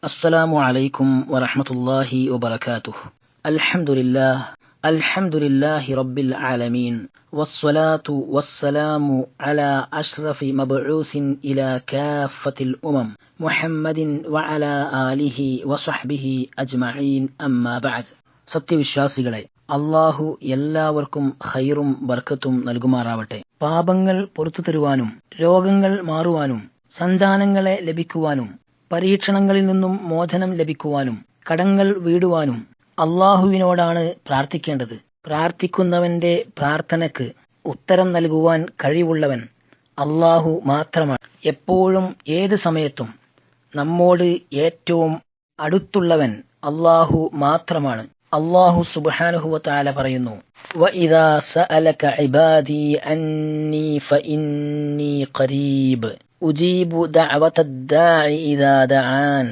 السلام عليكم ورحمة الله وبركاته. الحمد لله رب العالمين، والصلاة والسلام على أشرف مبعوث إلى كافة الأمم محمد وعلى آله وصحبه أجمعين أما بعد. സത്യവിശ്വാസികളെ, അള്ളാഹു എല്ലാവർക്കും ഖൈറും ബർക്കത്തും നൽകുമാറാവട്ടെ. പാപങ്ങൾ പുറത്തു തരുവാനും രോഗങ്ങൾ മാറുവാനും സന്താനങ്ങളെ ലഭിക്കുവാനും പരീക്ഷണങ്ങളിൽ നിന്നും മോചനം ലഭിക്കുവാനും കടങ്ങൾ വീടുവാനും അള്ളാഹുവിനോടാണ് പ്രാർത്ഥിക്കേണ്ടത്. പ്രാർത്ഥിക്കുന്നവന്റെ പ്രാർത്ഥനയ്ക്ക് ഉത്തരം നൽകുവാൻ കഴിവുള്ളവൻ അള്ളാഹു മാത്രമാണ്. എപ്പോഴും ഏത് സമയത്തും നമ്മോട് ഏറ്റവും അടുത്തുള്ളവൻ അള്ളാഹു മാത്രമാണ്. അല്ലാഹു സുബ്ഹാനഹു വ തആല പറയുന്നു, വഇദാ സഅലക ഇബാദി അന്നി ഫഇന്നി ഖരീബ് ഉജീബു ദഅവതദ് ദാഇ ഇദാ ദഅാൻ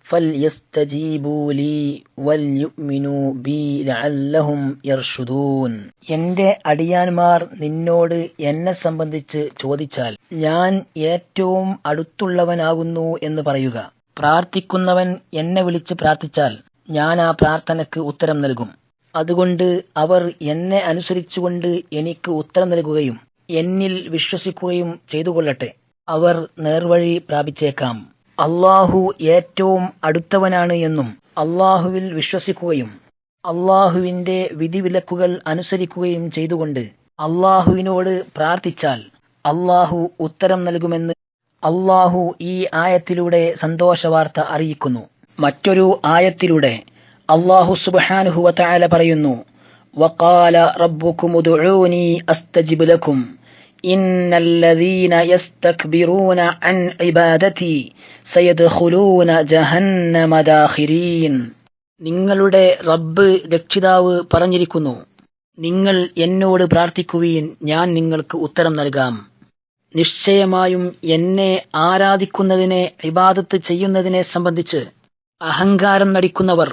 ഫൽയസ്തജീബൂ ലീ വൽയുഅ്മിനൂ ബി ലഅല്ലഹും യർഷുദൂൻ. എന്റെ അടിയാന്മാർ നിന്നോട് എന്നെ സംബന്ധിച്ച് ചോദിച്ചാൽ ഞാൻ ഏറ്റവും അടുത്തുള്ളവനാകുന്നു എന്ന് പറയുക. പ്രാർത്ഥിക്കുന്നവൻ എന്നെ വിളിച്ച് പ്രാർത്ഥിച്ചാൽ ഞാൻ ആ പ്രാർത്ഥനയ്ക്ക് ഉത്തരം നൽകും. അതുകൊണ്ട് അവർ എന്നെ അനുസരിച്ചുകൊണ്ട് എനിക്ക് ഉത്തരം നൽകുകയും എന്നിൽ വിശ്വസിക്കുകയും ചെയ്തുകൊള്ളട്ടെ. അവർ നേർവഴി പ്രാപിച്ചേക്കാം. അള്ളാഹു ഏറ്റവും അടുത്തവനാണ് എന്നും അള്ളാഹുവിൽ വിശ്വസിക്കുകയും അള്ളാഹുവിന്റെ വിധിവിലക്കുകൾ അനുസരിക്കുകയും ചെയ്തുകൊണ്ട് അള്ളാഹുവിനോട് പ്രാർത്ഥിച്ചാൽ അള്ളാഹു ഉത്തരം നൽകുമെന്ന് അള്ളാഹു ഈ ആയത്തിലൂടെ സന്തോഷവാർത്ത അറിയിക്കുന്നു. മറ്റൊരു ആയത്തിലൂടെ അല്ലാഹു സുബ്ഹാനഹു വ തആല പറയുന്നു, വഖാല റബ്ബുകും ഉദ്ഊനി അസ്തജിബ് ലക്കും ഇന്നല്ലദീന യസ്തക്ബിറൂന അൻ ഇബാദതി സയദ്ഖുലൂന ജഹന്നമ ദാഖിരീൻ. നിങ്ങളുടെ റബ്ബ് രക്ഷിതാവ് പറഞ്ഞിരിക്കുന്നു, നിങ്ങൾ എന്നോട് പ്രാർത്ഥിക്കുവീൻ, ഞാൻ നിങ്ങൾക്ക് ഉത്തരം നൽകാം. നിശ്ചയമായും എന്നെ ആരാധിക്കുന്നതിനെ ഇബാദത്ത് ചെയ്യുന്നതിനെ സംബന്ധിച്ച് അഹങ്കാരം നടിക്കുന്നവർ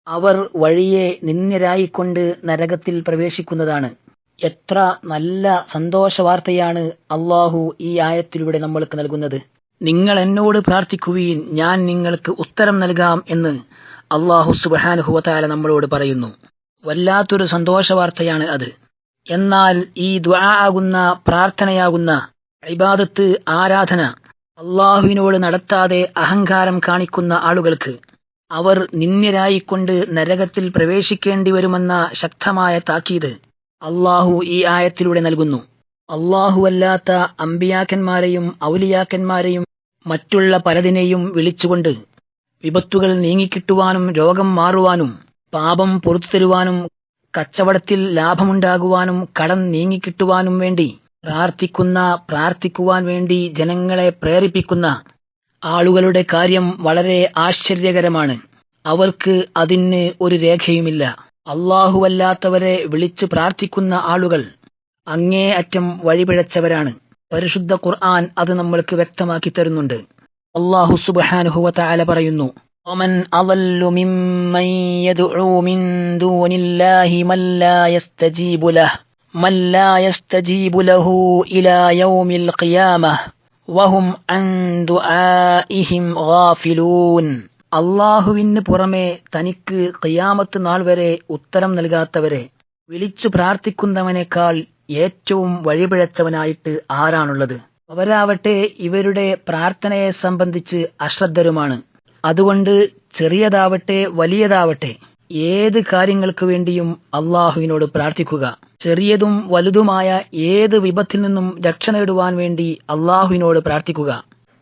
അവർ വഴിയെ നിന്ദ്യരായിക്കൊണ്ട് നരകത്തിൽ പ്രവേശിക്കുന്നതാണ്. എത്ര നല്ല സന്തോഷവാർത്തയാണ് അള്ളാഹു ഈ ആയത്തിലൂടെ നമ്മൾക്ക് നൽകുന്നത്. നിങ്ങൾ എന്നോട് പ്രാർത്ഥിക്കുവീൻ, ഞാൻ നിങ്ങൾക്ക് ഉത്തരം നൽകാം എന്ന് അള്ളാഹു സുബ്ഹാനഹു വ തആല നമ്മളോട് പറയുന്നു. വല്ലാത്തൊരു സന്തോഷവാർത്തയാണ് അത്. എന്നാൽ ഈ ദുആ ആകുന്ന പ്രാർത്ഥനയാകുന്ന ഇബാദത്ത് ആരാധന അള്ളാഹുവിനോട് നടത്താതെ അഹങ്കാരം കാണിക്കുന്ന ആളുകൾക്ക് അവർ നിന്ദ്യരായിക്കൊണ്ട് നരകത്തിൽ പ്രവേശിക്കേണ്ടി വരുമെന്ന ശക്തമായ താക്കീത് അള്ളാഹു ഈ ആയത്തിലൂടെ നൽകുന്നു. അല്ലാഹുവല്ലാത്ത അമ്പിയാക്കന്മാരെയും ഔലിയാക്കന്മാരെയും മറ്റുള്ള പലതിനെയും വിളിച്ചുകൊണ്ട് വിപത്തുകൾ നീങ്ങിക്കിട്ടുവാനും രോഗം മാറുവാനും പാപം പുറത്തു തരുവാനും കച്ചവടത്തിൽ ലാഭമുണ്ടാകുവാനും കടം നീങ്ങിക്കിട്ടുവാനും വേണ്ടി പ്രാർത്ഥിക്കുവാൻ വേണ്ടി ജനങ്ങളെ പ്രേരിപ്പിക്കുന്ന ആളുകളുടെ കാര്യം വളരെ ആശ്ചര്യകരമാണ്. അവർക്ക് അതിന് ഒരു രേഖയുമില്ല. അല്ലാഹുവല്ലാത്തവരെ വിളിച്ച് പ്രാർത്ഥിക്കുന്ന ആളുകൾ അങ്ങേയറ്റം വഴിപിഴച്ചവരാണ്. പരിശുദ്ധ ഖുർആൻ അത് നമ്മൾക്ക് വ്യക്തമാക്കി തരുന്നുണ്ട്. അല്ലാഹു സുബ്ഹാനഹു വ തആല പറയുന്നു, വമൻ അളല്ലു മിമ്മൻ യദ്ഉ മിൻ ദൂനില്ലാഹി മൻ ലാ യസ്തജീബു ലഹു ഇലാ യൗമിൽ ഖിയാമഹ് വഹും അൻ ദുആഇഹിം ഗാഫിലൂൻ. അള്ളാഹുവിന് പുറമെ തനിക്ക് ഖിയാമത്ത് നാൾ വരെ ഉത്തരം നൽകാത്തവരെ വിളിച്ചു പ്രാർത്ഥിക്കുന്നവനേക്കാൾ ഏറ്റവും വഴിപിഴച്ചവനായിട്ട് ആരാണുള്ളത്? അവരാവട്ടെ ഇവരുടെ പ്രാർത്ഥനയെ സംബന്ധിച്ച് അശ്രദ്ധരുമാണ്. അതുകൊണ്ട് ചെറിയതാവട്ടെ വലിയതാവട്ടെ ഏത് കാര്യങ്ങൾക്ക് വേണ്ടിയും അള്ളാഹുവിനോട് പ്രാർത്ഥിക്കുക. ചെറിയതും വലുതുമായ ഏത് വിപത്തിൽ നിന്നും രക്ഷ നേടുവാൻ വേണ്ടി അള്ളാഹുവിനോട് പ്രാർത്ഥിക്കുക.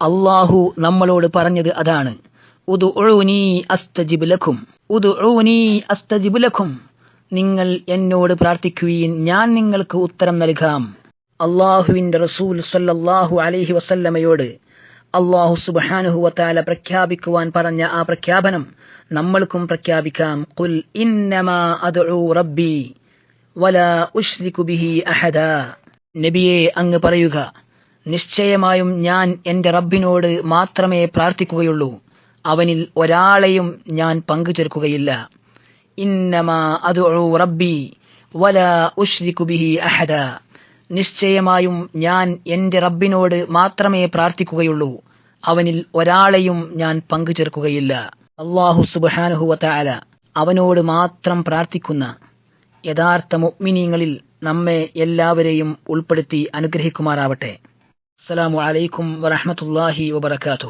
അള്ളാഹു നമ്മളോട് പറഞ്ഞത് അതാണ്. ഉദ്ഊനി അസ്തജിബ് ലക്കും. നിങ്ങൾ എന്നോട് പ്രാർത്ഥിക്കുകയും ഞാൻ നിങ്ങൾക്ക് ഉത്തരം നൽകാം. അള്ളാഹുവിന്റെ റസൂൽ സ്വല്ലല്ലാഹു അലൈഹി വസല്ലമയോട് അള്ളാഹു സുബ്ഹാനഹു വ തആല പ്രഖ്യാപിക്കുവാൻ പറഞ്ഞ ആ പ്രഖ്യാപനം നമ്മൾക്കും പ്രഖ്യാപിക്കാം. ഖുൽ ഇന്നമാ അദ്ഉ റബ്ബി വലാ ഉശ്രികു ബിഹി അഹദ. നബിയെ, അങ്ങ് പറയുക, നിശ്ചയമായും ഞാൻ എന്റെ റബ്ബിനോട് മാത്രമേ പ്രാർത്ഥിക്കുകയുള്ളൂ, അവനിൽ ഒരാളെയും ഞാൻ പങ്കുചേർക്കുകയില്ല. ഇന്നമാ അദ്ഉ റബ്ബി വലാ ഉശ്രികു ബിഹി അഹദ. നിശ്ചയമായും ഞാൻ എന്റെ റബ്ബിനോട് മാത്രമേ പ്രാർത്ഥിക്കുകയുള്ളൂ, അവനിൽ ഒരാളെയും ഞാൻ പങ്കുചേർക്കുകയില്ല. അല്ലാഹു സുബ്ഹാനഹു വ തആല അവനോട് മാത്രം പ്രാർത്ഥിക്കുന്ന യഥാർത്ഥ മുഅ്മിനീങ്ങളിൽ നമ്മെ എല്ലാവരെയും ഉൾപ്പെടുത്തി അനുഗ്രഹിക്കുമാറാവട്ടെ. അസ്സലാമു അലൈക്കും വറഹ്മത്തുള്ളാഹി വബറകാതുഹു.